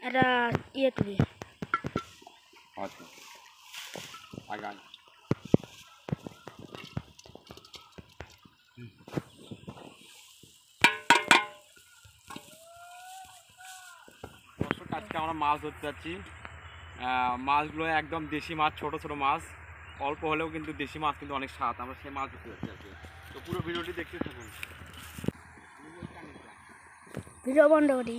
এটা ইয়ে তুলি আচ্ছা আগান আজকে আমরা মাছ ধরতে যাচ্ছি। মাছগুলো একদম দেশি মাছ, ছোট ছোট মাছ, অল্প হলেও কিন্তু দেশি মাছ কিন্তু অনেক স্বাদ। আমরা সেই মাছ ধরতে যাচ্ছি আজকে। তো পুরো ভিডিওটি দেখতে থাকুন। ভিডিও বন্ধ করি।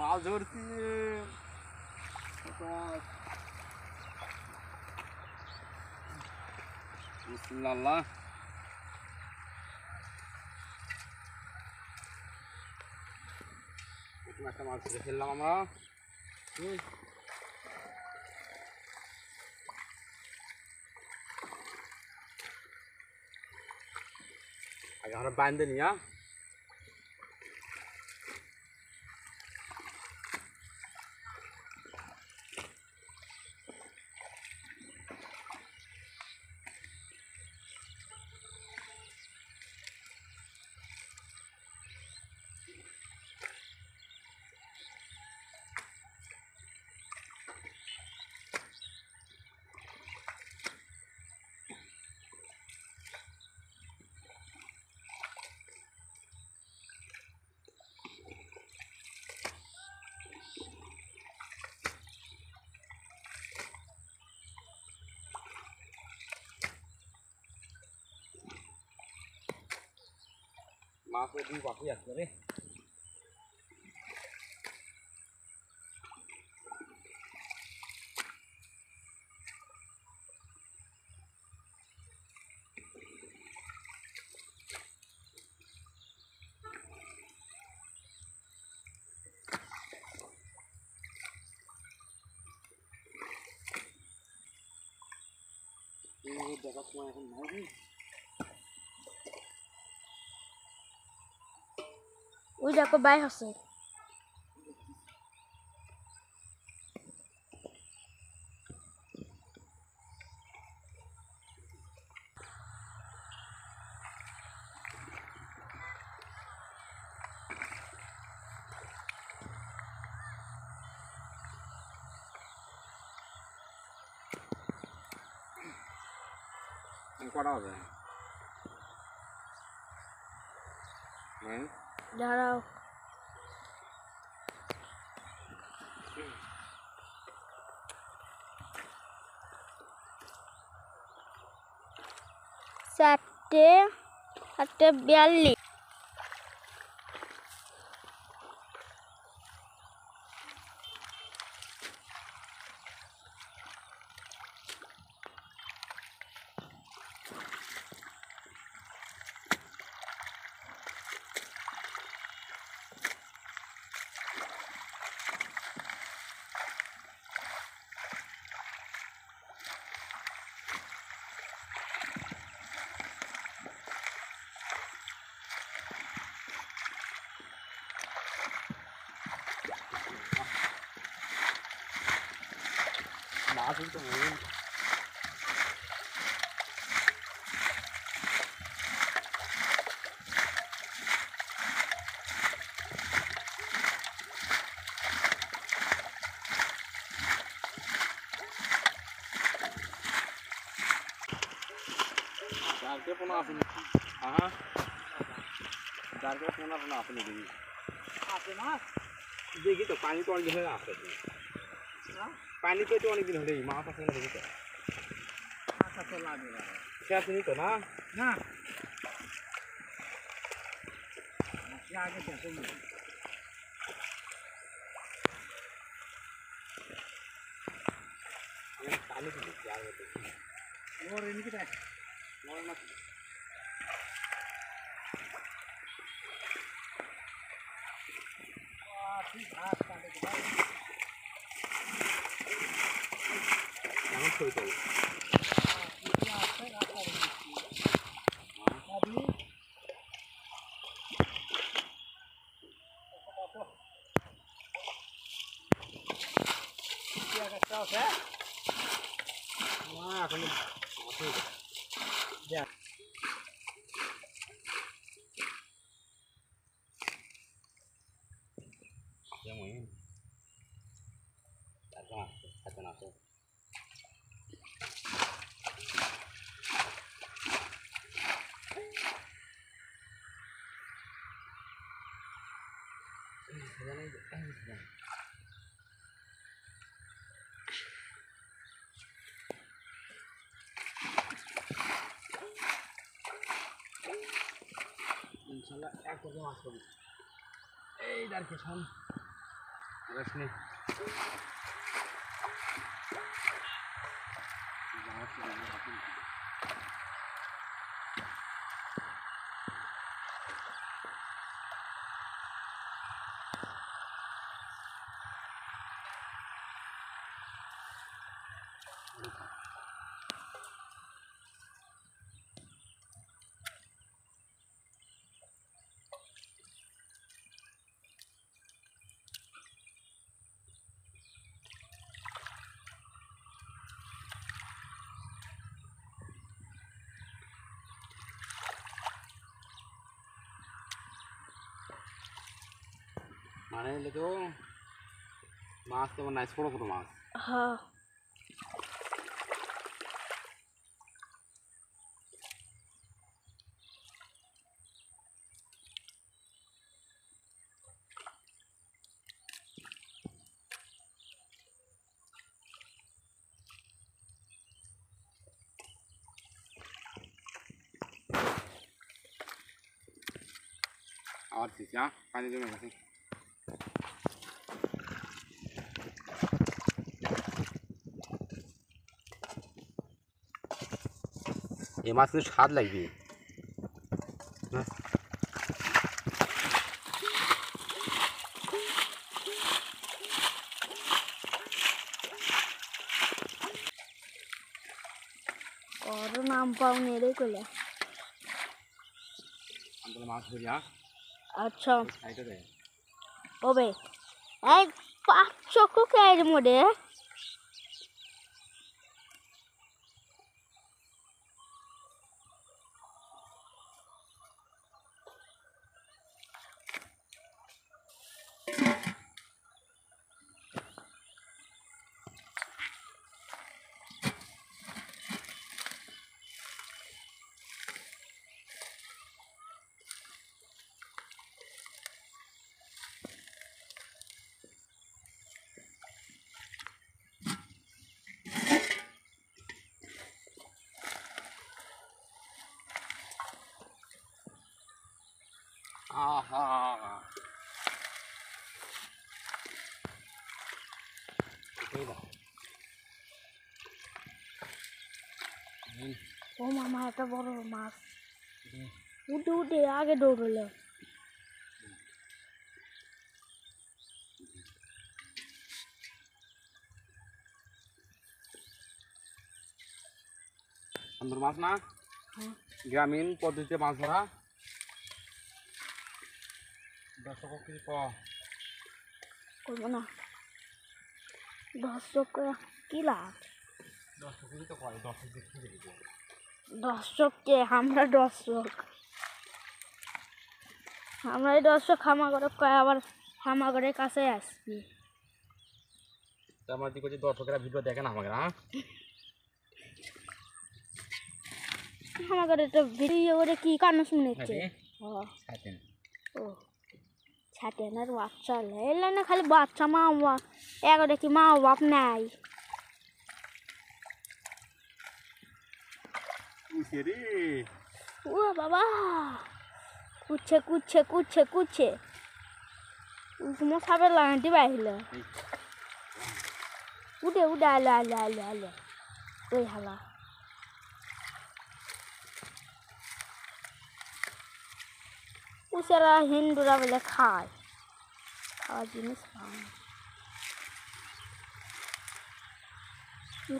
মাছ ধরছি বিসমিল্লাহ। প্রথম একটা মাছ ধরে ফেললাম আমরা। আগে আমরা বাঁধে নিয়া মাছ দুই পাখি আসছে রে। দেখার সময় এখন নাই। ওই দেখো বাই আছে। করা হবে দাঁড়াও চারটে 42। মাছ কিন্তু Darke puna asli. Aha. Darke puna asli ni. Apa mas? দেখি তো পানি তো অনেক দিন হলে আসে পানি তো অনেক দিন হলেই মাছ আছে না দেখি তো আচ্ছা তো লাগে সে আসেনি তো না না আগে দেখো পানি দিচ্ছি আর ওর এমনি দেখ এমন ছবি তো এখন যেমন এখন আসো ইনশাল্লাহ এক করে মাছ করি এই আর কি শোন রশ্মি মানে হলে তো মাছ কেমন নাইস ছোটো ছোটো মাছ হ্যাঁ আবার দিচ্ছি হ্যাঁ পানি জমে গেছে এই মাছ কিন্তু স্বাদ লাগবে ওর নাম পাও নেড়ে কইলে আমরা মাছ ধরি হ্যাঁ আচ্ছা সাইডে দেয় ওবে এক 500 কোকের মধ্যে আহা ও মামা এত বড় মাছ উঠে উঠে আগে দৌড়লো সুন্দর মাছ না গ্রামীণ পদ্ধতিতে মাছ ধরা 10 কেজি করবো না 10 কি লাভ 10 কেজি তো কয় 10 কেজি খেয়ে দিবো 10কে আমরা 10 আমরা এই 10 খামা করে কয় আবার খামা করে কাছে আসছি আমার দিকে 10 ভিডিও দেখেন আমাকে হ্যাঁ খামা করে তো ভিডিও করে কি কান শুনেছে ও ছাটেনের বাচ্চা এলে না খালি বাচ্চা মা এগো দেখি মা বাপ নাই কুছে রে ও বাবা কুচ্ছে কুচ্ছে কুচ্ছে কুচ্ছে মশাবের লাগানটি বাইলে উঠে উঠে আলো আলো আলো আলো ওই হালা কুচেরা হিন্দুরা বলে খায় খাওয়ার জিনিস খায়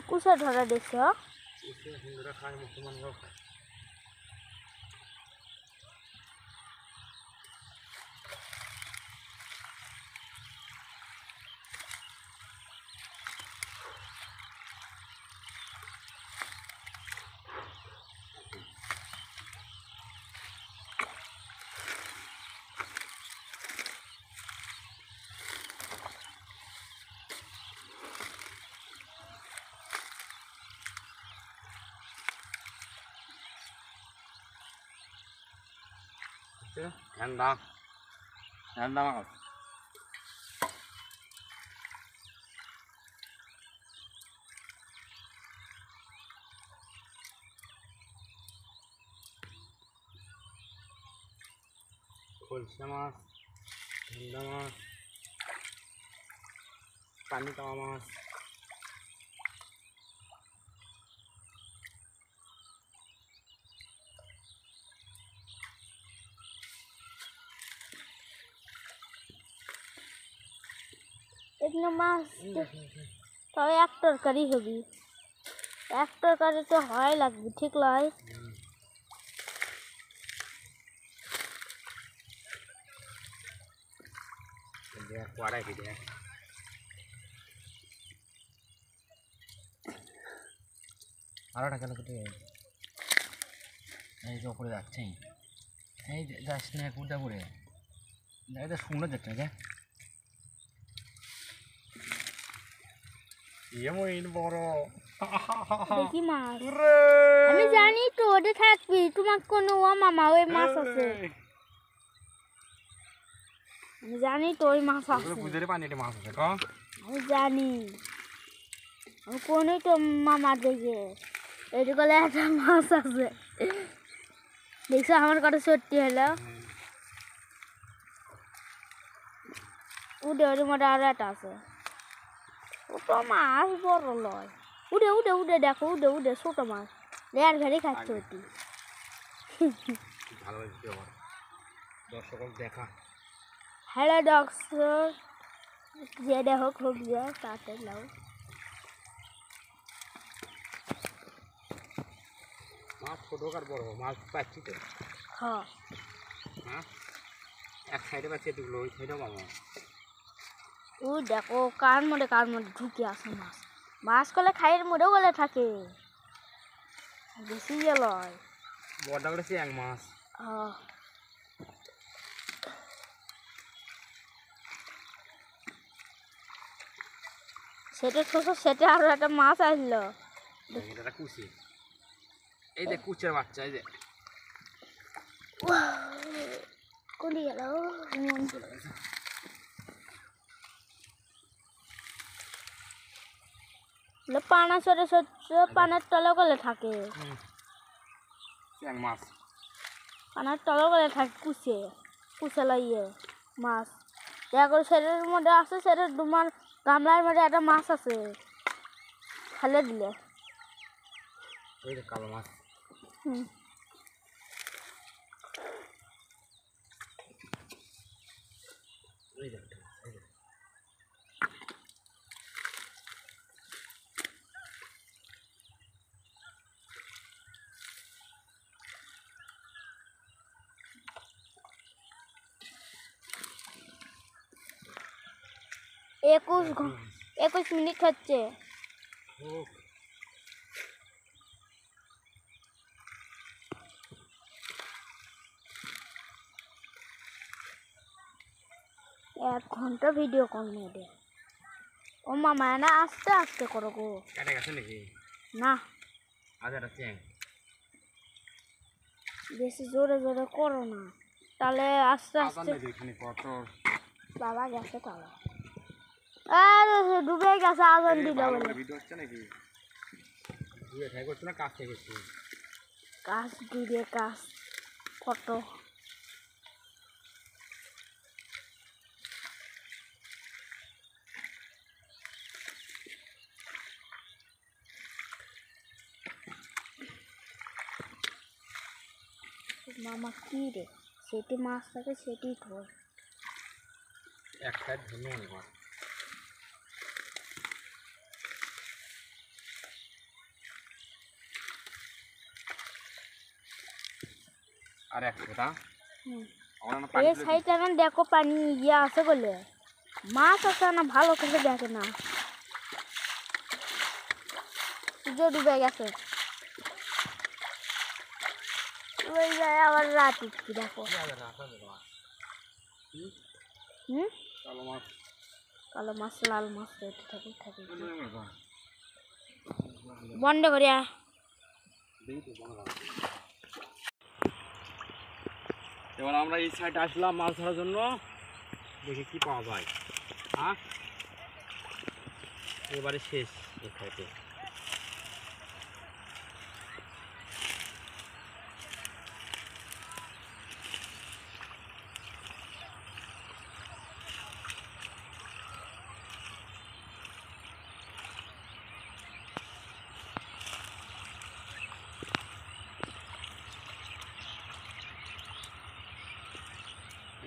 কুচে ধরা দেখছ কুছে হিন্দুরা খায় মুসলমানরাও খায় ঠান্ডা ঠান্ডা মাছ খলসা মাছ ঠান্ডা মাছ পানি কাওয়া মাছ এগুলো মাছ তবে এক তরকারি হবি এক তরকারি তো হয় লাগবে ঠিক লয় দেখ কড়াই দেখ আরোটা কেন কেটে এই যে ওপরে যাচ্ছে এই যাস না কুড়টা করে এটা শুনে যাচ্ছে দেখ এমন বড় দেখি মাছ আমি জানি তো ওটা থাকবি তোমার কোনো ও মামা ওই মাছ আছে আমি জানি তো ওই মাছ আছে বুঝে পানিতে মাছ আছে আমি জানি আমি কোনোই তো মামা দেখে এইটু গেলে একটা মাছ আছে দেখছো আমার কত সত্যি হলো উঠে ওর মধ্যে আরো একটা আছে ছোটো মাছ বড় লয় উঠে উঠে উঠে দেখো উঠে উঠে ছোটো মাছ লেয়ার ঘাড়ি খাচ্ছে ওটি ভালো লাগছে আমার দর্শক দেখা হ্যালো ডক্টর যেটা হোক হোক যে তাতে লাও মাছ ছোট আর বড় মাছ পাচ্ছি তো হ্যাঁ হ্যাঁ এক সাইডে পাচ্ছি এটুকুলো ওই সাইডেও মামা ও দেখো কার মধ্যে ঢুকে আসে মাছ মাছ করলে খাইয়ের মধ্যেও গলে থাকে বেশি লয় বড়টা করে এক মাছ হ্যাঁ সেটা ছোট সেটা আরো একটা মাছ আসলো এটা কুচি এই যে কুচের বাচ্চা এই যে কলি গেল মন চলে গেছে পানা সরে সরছে পানের তলে গলে থাকে এক মাছ পানার তলে গলে থাকে কুচে কুচে লাইয়ে মাছ দেখো সেটার মধ্যে আছে সেটার তোমার গামলার মধ্যে একটা মাছ আছে ফেলে দিলে ওই যে কালো মাছ হুম ওই যে একুশ 21 মিনিট হচ্ছে এক ঘন্টা ভিডিও কল মেরে ও মামা না আস্তে আস্তে করো গো কেটে গেছে নাকি না আজ একটা চ্যাং বেশি জোরে জোরে করো না তাহলে আস্তে আজান আস্তে দেবে এখানে কত বাবা গেছে তাহলে আর ডুবে গেছে আগুন দিল বলে ভিডিও হচ্ছে নাকি ভিডিও ট্রাই করছো না কাজ থেকে করছো কাজ দিবে কাজ কত মামা কি রে সেটি মাছ থাকে সেটি ধর এক সাইড ধন্য অনেক মাছ আর এক সেটা এই সাইডে এখন দেখো পানি ইয়ে আছে বলে মাছ আছে না ভালো করে দেখে না সূর্য ডুবে গেছে ওই যায় আবার রাত উঠছি দেখো হুম কালো মাছ কালো মাছ লাল মাছ রেটে থাকে থাকে বন্ধ করিয়া এবার আমরা এই সাইডে আসলাম মাছ ধরার জন্য দেখি কি পাওয়া যায় হ্যাঁ এবারে শেষ এই সাইডে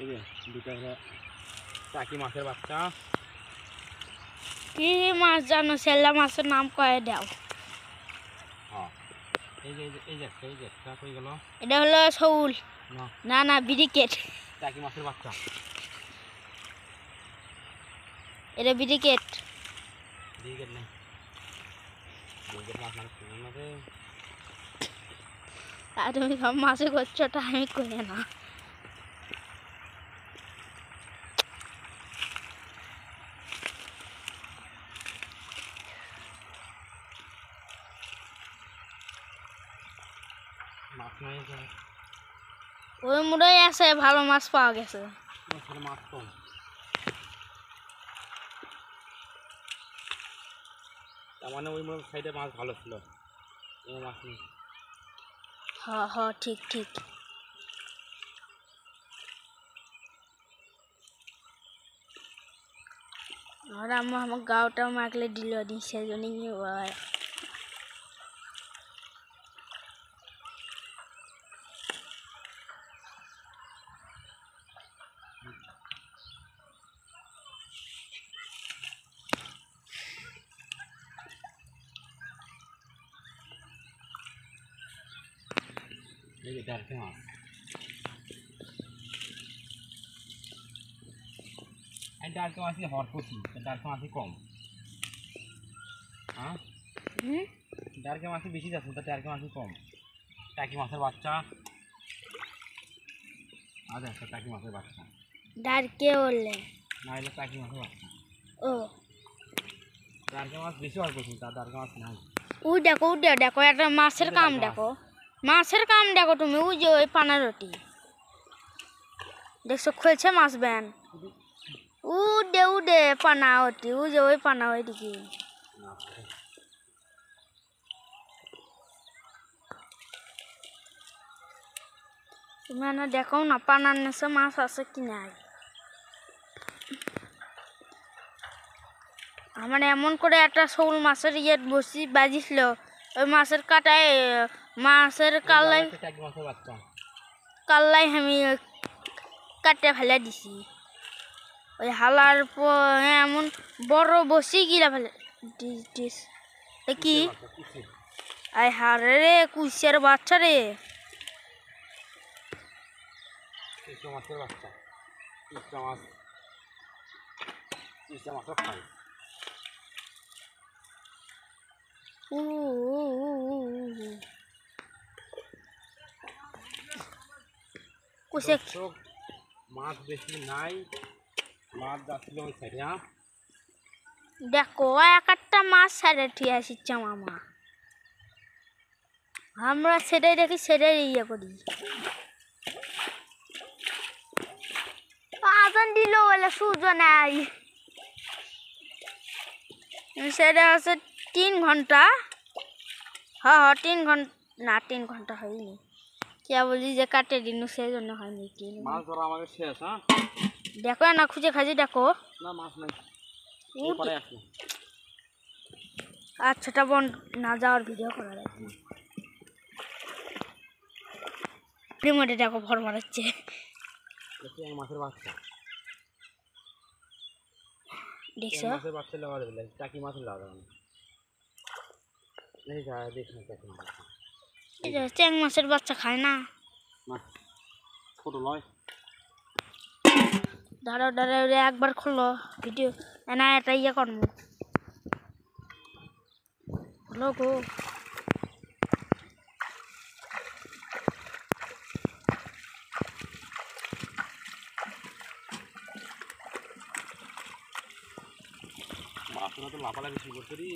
এই যে দুটো হলো টাকি মাছের বাচ্চা কি মাছ জানো সেল্লা মাছের নাম কয়ে দাও হ্যাঁ এই যে একটা কই গেল এটা হলো শৌল না না না ব্রিকেট টাকি মাছের বাচ্চা এটা ব্রিকেট ব্রিগেড নেই ব্রিগেড মাছ মানে কোন না রে আর তুমি সব মাছে করছো ওটা আমি করি না মাছ নাই ওই মুড়াই আছে ভালো মাছ পাওয়া গেছে মাছ কম তার মানে ওই সাইডে মাছ ভালো ছিল এই মাছ নেই হ ঠিক ঠিক আর আমার গাওটা মাখলে দিল দি সেজন্য হয় এই যে টাকি মাছ এই টাকি মাছ হরপতি টাকি মাছ কম হ্যাঁ টাকি মাছ বেশি যাচ্ছে তো টাকি মাছ কম টাকি মাছের বাচ্চা আজ একটা টাকি মাছের বাচ্চা ডারকে বললে না এলে টাকি মাছের বাচ্চা ও টাকি মাছ বেশি হওয়ার করছি তার টাকি মাছ নাই ওই দেখো দেখো একটা মাছের কাম দেখো তুমি ওই যে ওই পানারটি দেখছো খুলছে মাছ ব্যান উডে পানা ওটি ওই যে ওই পানা ওইদিকে তুমি না দেখো না পানার নেছে মাছ আছে কি নাই আমার এমন করে একটা শোল মাছের ইয়ে বসি বাজিছিল ওই মাছের কাটায় মাছের কাল্লাই আমি কাটে ফেলে দিছি ওই হালার এমন বড় বসি গিলা ফেলে দিস কি আই হারে রে কুইসের বাচ্চা রে মাছের বাচ্চা মাছ খাই কুসে মাছ বেশি নাই মাছ যাচ্ছিল ওই সাইডে দেখো একটা মাছ ছেড়ে ঠিক আসছে মামা আমরা সেটাই দেখি সেটাই ইয়ে করি আজান দিল বলে সূর্য নাই, সেটা হচ্ছে 3 ঘন্টা। হ্যাঁ 3 ঘন্টা না, 3 ঘন্টা হয়নি, কে বলি যে কাটে দিন সেই জন্য হয়নি। 3 মাছ ধরা আমাদের শেষ। হ্যাঁ দেখো না, খুঁজে খাজি দেখো। না মাছ নাই, উঠ। পরে আসো। আচ্ছাটা বন না যাওয়ার ভিডিও করা লাগবে। প্রেমটা দেখো ভর ভরাচ্ছে। মাছের বাচ্চা দেখছো মাছের বাচ্চা লাগা দেবে, টাকি মাছের লাগা দেবে এই যা দেখ না টাকি মাছ। এটা চ্যাং মাছের বাচ্চা খায় না। না ছোট নয়। দাঁড়াও দাঁড়াও রে, একবার খুললো ভিডিও না, এটা ইয়ে করবো হলো গো। মাছটা তো লাফালাফি শুরু করছে রে।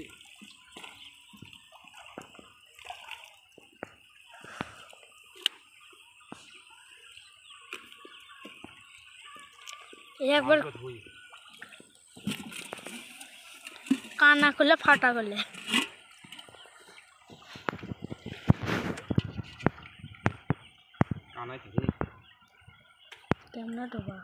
একবার কানা করলে ফাটা করলে কানাই থেকে কেমন ডোবা।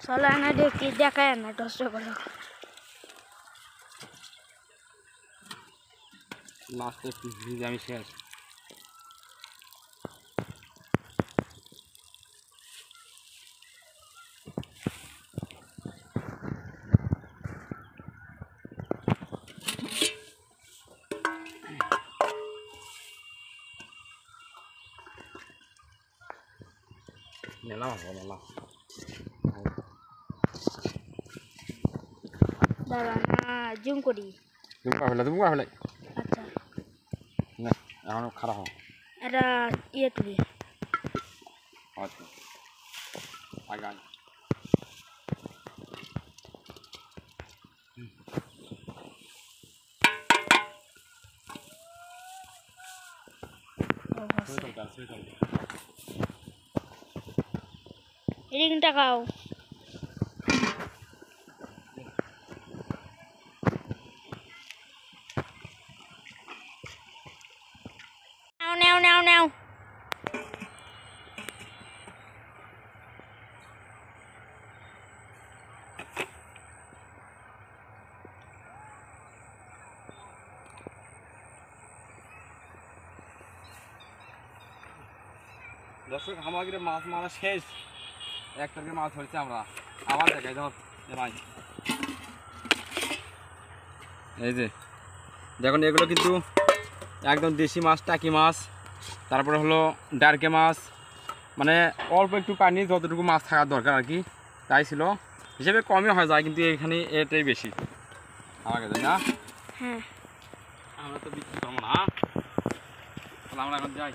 চলো না দেখি, দেখায় না দশটা করো। লাস্টে একটু ভিজে আমি শেষ। মেলা হবে মেলা। দাঁড়া না, জুম করি। তুমি কাফেলা তুমি কাফেলা আচ্ছা না এখন খারাপ হবে। এটা ইয়ে তুলি। আচ্ছা আগে এদিকে টাকাও নাও নাও নাও নাও। দর্শক আমাদের মাছ মারা শেষ, এক তারিখে মাছ ধরছি আমরা। আবার দেখাই ধর ভাই, এই যে দেখুন এগুলো কিন্তু একদম দেশি মাছ, টাকি মাছ, তারপরে হলো ডারকে মাছ, মানে অল্প একটু পানি যতটুকু মাছ থাকার দরকার আর কি, তাই ছিল। হিসেবে কমই হয়ে যায়, কিন্তু এখানে এটাই বেশি আমার কাছে না। হ্যাঁ আমরা তো বিক্রি করবো না, তাহলে আমরা এখন যাই।